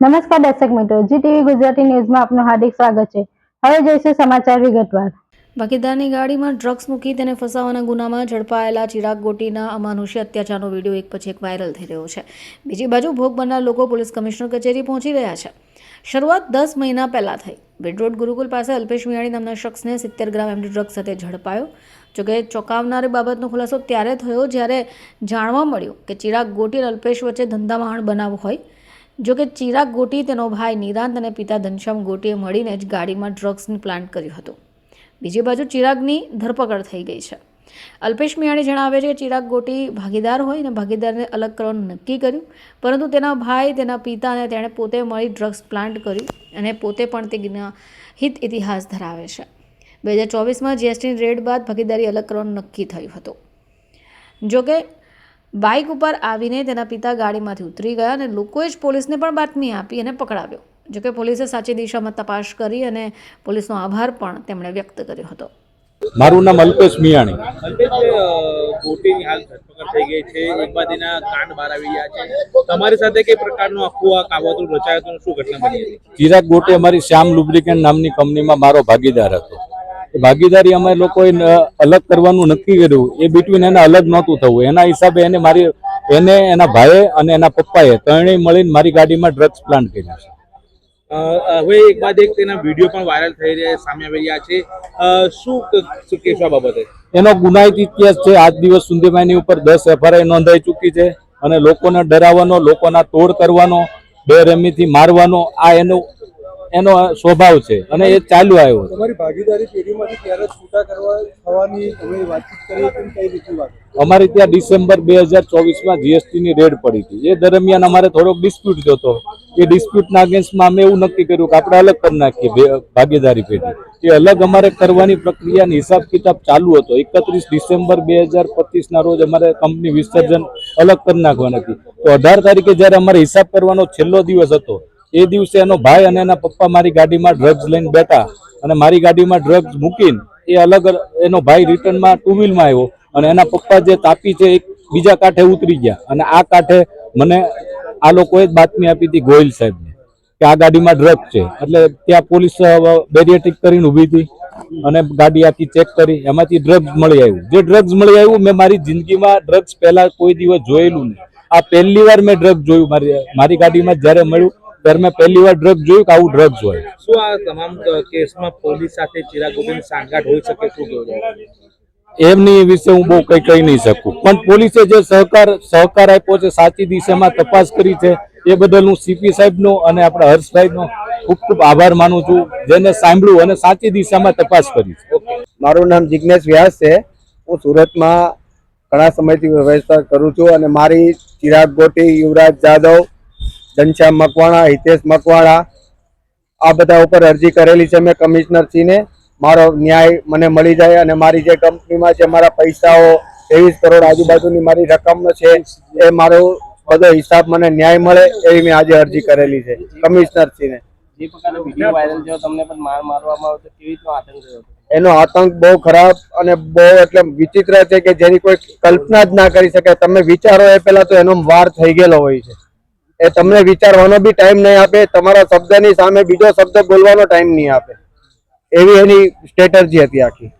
નમસ્કાર દર્શક મિત્રો, જી ટીવી ગુજરાતી ન્યૂઝમાં આપનું હાર્દિક સ્વાગત છે। હવે જોઈશું સમાચાર વિગતવાર। ભાગીદારની ગાડીમાં ડ્રગ્સ મૂકી તેને ફસાવાના ગુનામાં ઝડપાયેલા ચિરાગ ગોટીના અમાનુષી અત્યાચારનો વિડીયો એક પછી એક વાયરલ થઈ રહ્યો છે। બીજી બાજુ ભોગ બનનાર લોકો પોલીસ કમિશનર કચેરી પહોંચી રહ્યા છે। શરૂઆત 10 મહિના પહેલા થઈ। બેડ રોડ ગુરુકુલ પાસે અલ્પેશ મિયાણી નામના શખ્સને 70 ગ્રામ એમડી ડ્રગ્સ સાથે ઝડપાયો। જોકે ચોંકાવનારી બાબતનો ખુલાસો ત્યારે થયો જ્યારે જાણવા મળ્યું કે ચિરાગ ગોટી અને અલ્પેશ વચ્ચે ધંધામાં બનાવ હોય। જોકે ચિરાગ ગોટી, તેનો ભાઈ નિરાંત અને પિતા ઘનશ્યામ ગોટીએ મળીને જ ગાડીમાં ડ્રગ્સનું પ્લાન્ટ કર્યું હતું। બીજી બાજુ ચિરાગની ધરપકડ થઈ ગઈ છે। અલ્પેશ મિયાણી જણાવે છે કે ચિરાગ ગોટી ભાગીદાર હોય અને ભાગીદારને અલગ કરવાનું નક્કી કર્યું, પરંતુ તેના ભાઈ, તેના પિતા અને તેણે પોતે મળી ડ્રગ્સ પ્લાન્ટ કર્યું અને પોતે પણ તે ગુનાહિત ઇતિહાસ ધરાવે છે। 2024માં જીએસટીની રેડ બાદ ભાગીદારી અલગ કરવાનું નક્કી થયું હતું। જોકે બાઇક ઉપર આવીને તેના પિતા ગાડીમાંથી ઉતરી ગયા અને લોકોએ જ પોલીસને પણ બાતમી આપી અને પકડાવ્યો। જોકે પોલીસે સાચી દિશામાં તપાસ કરી અને પોલીસનો આભાર પણ તેમણે વ્યક્ત કર્યો હતો। મારું નામ અલ્પેશ મિયાણી। ગોટીની હાલ ધરપકડ થઈ ગઈ છે, એક બાદ એના કાંડ બહાર આવી ગયા છે। તમારી સાથે કઈ પ્રકારનું આખું આ કાવતરું રચાયું હતું, શું ઘટના બની હતી? ચિરાગ ગોટી અમારી શ્યામ લુબ્રિકેન્ટ નામની કંપનીમાં મારો ભાગીદાર હતો। ભાગીદારી અમે લોકોએ અલગ કરવાનું નક્કી કર્યું, એ બિટવીન એને અલગ નહોતું થવું। એના હિસાબે એને એના ભાઈએ અને એના પપ્પાએ ત્રણેય મળીને મારી ગાડીમાં ડ્રગ્સ પ્લાન્ટ કર્યા છે। હવે એક બાદ એક તેના વિડીયો પણ વાયરલ થઈ રહ્યા સામે આવી રહ્યા છે। શું કહેશો આ બાબતે? એનો ગુનાહિત ઇતિહાસ છે। આજ દિવસ સુધીમાં એની ઉપર 10 FIR નોંધાઈ ચૂકી છે અને લોકોને ડરાવવાનો, લોકોના તોડ કરવાનો, બેરહેમીથી મારવાનો આ એનો સ્વભાવ છે અને એ ચાલુ આવ્યો। તમારી ભાગીદારી પેઢીમાંથી ક્યારે છૂટા કરવા થવાની તમે વાતચીત કરી હતી, કઈ રીતે વાત? અમારી ત્યાં ડિસેમ્બર 2024માં જીએસટીની રેડ પડી હતી। એ દરમિયાન અમારે થોડોક ડિસ્પ્યુટ થયો હતો। એ ડિસ્પ્યુટના અગેન્સ્ટમાં અમે એવું નક્કી કર્યું કે આપણે અલગ કરી નાખીએ ભાગીદારી પેઢી। એ અલગ અમારે કરવાની પ્રક્રિયાની હિસાબ કિતાબ ચાલુ હતો। 31 ડિસેમ્બર 2025ના રોજ અમારે કંપની વિસર્જન અલગ કરી નાખવાની હતી। તો 18 તારીખે જ્યારે અમારે હિસાબ કરવાનો છેલ્લો દિવસ હતો, એ દિવસે એનો ભાઈ અને એના પપ્પા મારી ગાડીમાં ડ્રગ્સ લઈને બેઠા અને મારી ગાડીમાં ડ્રગ્સ મૂકીને એ અલગ એનો ભાઈ રિટર્નમાં ટુ વ્હીલમાં આવ્યો અને એના પપ્પા જે તાપી છે એક બીજા કાંઠે ઉતરી ગયા અને આ કાંઠે મને આ લોકોએ જ બાતમી આપી હતી ગોયલ સાહેબને કે આ ગાડીમાં ડ્રગ્સ છે। એટલે ત્યાં પોલીસ બેરિયેટિક કરીને ઊભી હતી અને ગાડી આખી ચેક કરી, એમાંથી ડ્રગ્સ મળી આવ્યું। જે ડ્રગ્સ મળી આવ્યું, મેં મારી જિંદગીમાં ડ્રગ્સ પહેલા કોઈ દિવસ જોયેલું નહીં। આ પહેલી વાર મેં ડ્રગ્સ જોયું મારી ગાડીમાં જ્યારે મળ્યું ત્યારે મેં પહેલી વાર ડ્રગ્સ જોયું કે આવું ડ્રગ્સ હોય। શું આ તમામ કેસમાં પોલીસ સાથે ચિરાગ ગોટીની સાંઠગાંઠ હોઈ શકે? શું કહેવું? એમની વિશે હું બહુ કઈ કહી નહીં શકું, પણ પોલીસે જે સહકાર આપ્યો છે, સાચી દિશામાં તપાસ કરી છે, એ બદલ હું સીપી સાહેબનો અને આપણા હર્ષભાઈનો ખૂબ ખૂબ આભાર માનું છું, જેને સાંભળ્યું અને સાચી દિશામાં તપાસ કરી છે। મારું નામ જિગ્નેશ વ્યાસ છે। હું સુરતમાં ઘણા સમયથી વ્યવસાય કરું છું અને મારી ચિરાગ ગોટી, યુવરાજ જાદવ, ઘનશ્યામ મકવાણા, હિતેશ મકવાણા આ બધા ઉપર અરજી કરેલી છે મેં કમિશનરશ્રીને। મારો ન્યાય મને મળી જાય અને મારી જે કંપનીમાં જે મારા પૈસાઓ 23 કરોડ આજુબાજુની મારી રકમ છે એ મારો બધો હિસાબ મને ન્યાય મળે એવી મેં આજે અરજી કરેલી છે કમિશનરશ્રીને। જે પ્રકારનો વિડીયો વાયરલ થયો, તમને પણ મારવામાં આવ્યો, તો કેવી રીતનો આતંક થયો? એનો આતંક બહુ ખરાબ અને બહુ એટલે વિચિત્ર છે કે જેની કોઈ કલ્પના જ ના કરી શકે। તમે વિચારો એ પહેલા તો એનો વાર થઈ ગયેલો હોય છે। એ તમને વિચારવાનો બી ટાઈમ નહીં આપે, તમારા શબ્દની સામે બીજો શબ્દ બોલવાનો ટાઈમ નહીં આપે, એવી એની સ્ટ્રેટર્જી હતી આખી।